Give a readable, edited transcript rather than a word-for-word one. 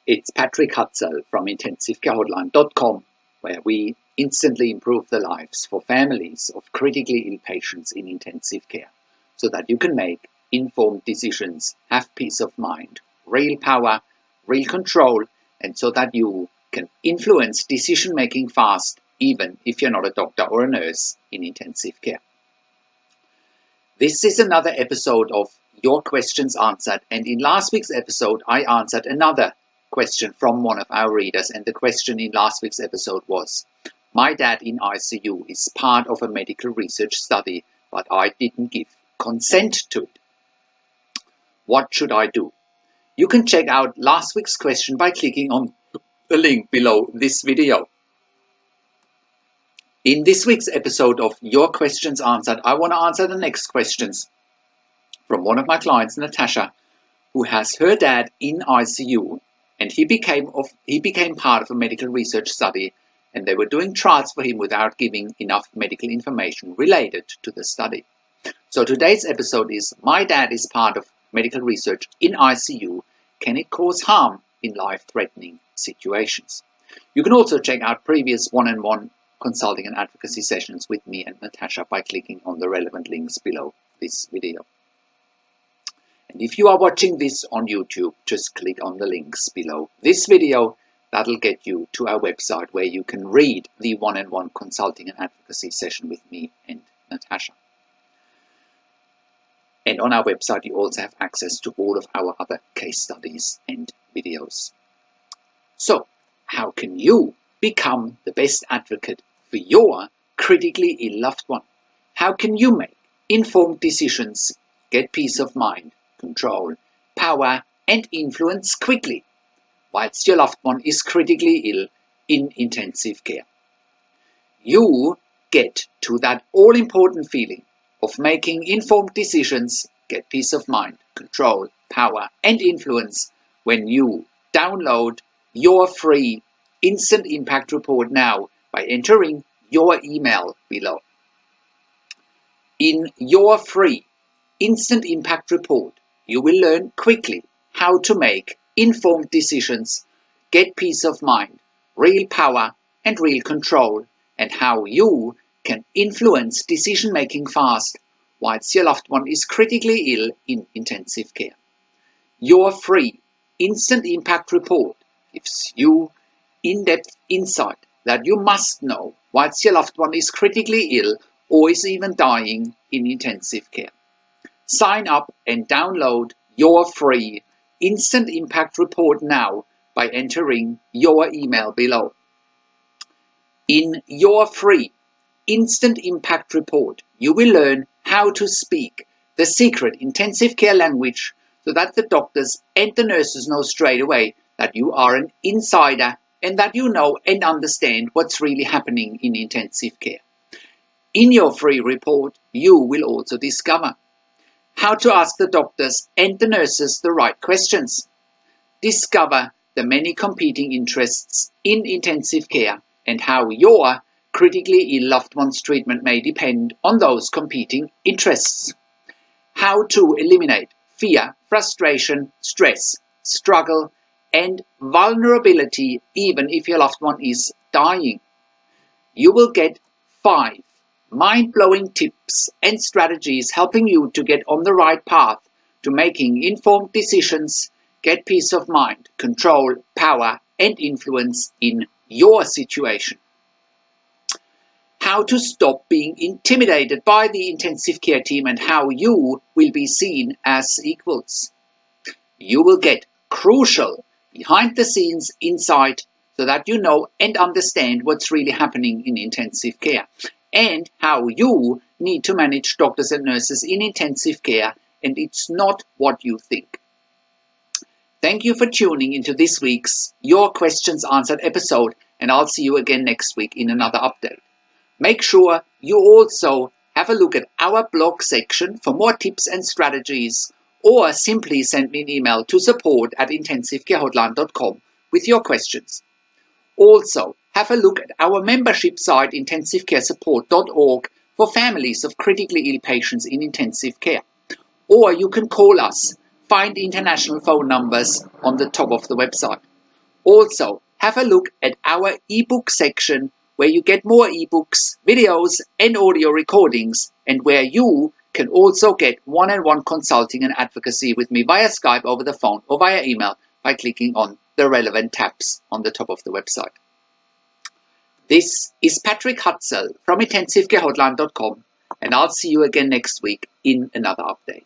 It's Patrick Hutzel from IntensiveCareHotline.com, where we instantly improve the lives for families of critically ill patients in intensive care, so that you can make informed decisions, have peace of mind, real power, real control, and so that you can influence decision making fast, even if you're not a doctor or a nurse in intensive care. This is another episode of Your Questions Answered, and in last week's episode I answered another question from one of our readers, and the question in last week's episode was: my dad in ICU is part of a medical research study, but I didn't give consent to it. What should I do? You can check out last week's question by clicking on the link below this video. In this week's episode of Your Questions Answered, I want to answer the next questions from one of my clients, Natasha, who has her dad in ICU, and he became part of a medical research study, and they were doing trials for him without giving enough medical information related to the study. So today's episode is: my dad is part of medical research in ICU. Can it cause harm in life-threatening situations? You can also check out previous one-on-one consulting and advocacy sessions with me and Natasha by clicking on the relevant links below this video. And if you are watching this on YouTube, just click on the links below this video. That'll get you to our website where you can read the one-on-one consulting and advocacy session with me and Natasha. And on our website, you also have access to all of our other case studies and videos. So, how can you become the best advocate for your critically ill loved one? How can you make informed decisions, get peace of mind, control, power, and influence quickly whilst your loved one is critically ill in intensive care? You get to that all-important feeling of making informed decisions, get peace of mind, control, power, and influence when you download your free instant impact report now by entering your email below. In your free instant impact report, you will learn quickly how to make informed decisions, get peace of mind, real power, and real control, and how you can influence decision making fast whilst your loved one is critically ill in intensive care. Your free instant impact report gives you in-depth insight that you must know whilst your loved one is critically ill or is even dying in intensive care. Sign up and download your free instant impact report now by entering your email below. In your free instant impact report, you will learn how to speak the secret intensive care language so that the doctors and the nurses know straight away that you are an insider and that you know and understand what's really happening in intensive care. In your free report, you will also discover how to ask the doctors and the nurses the right questions, discover the many competing interests in intensive care and how your critically ill loved one's treatment may depend on those competing interests, how to eliminate fear, frustration, stress, struggle, and vulnerability even if your loved one is dying. You will get 5 mind-blowing tips and strategies helping you to get on the right path to making informed decisions, get peace of mind, control, power, and influence in your situation. How to stop being intimidated by the intensive care team and how you will be seen as equals. You will get crucial behind-the-scenes insight so that you know and understand what's really happening in intensive care and how you need to manage doctors and nurses in intensive care, and it's not what you think. Thank you for tuning into this week's Your Questions Answered episode, and I'll see you again next week in another update. Make sure you also have a look at our blog section for more tips and strategies, or simply send me an email to support@intensivecarehotline.com with your questions. Also, have a look at our membership site intensivecaresupport.org for families of critically ill patients in intensive care. Or you can call us. Find international phone numbers on the top of the website. Also, have a look at our ebook section where you get more ebooks, videos and audio recordings, and where you can also get one-on-one consulting and advocacy with me via Skype, over the phone or via email by clicking on the relevant tabs on the top of the website. This is Patrick Hutzel from intensivcarehotline.com, and I'll see you again next week in another update.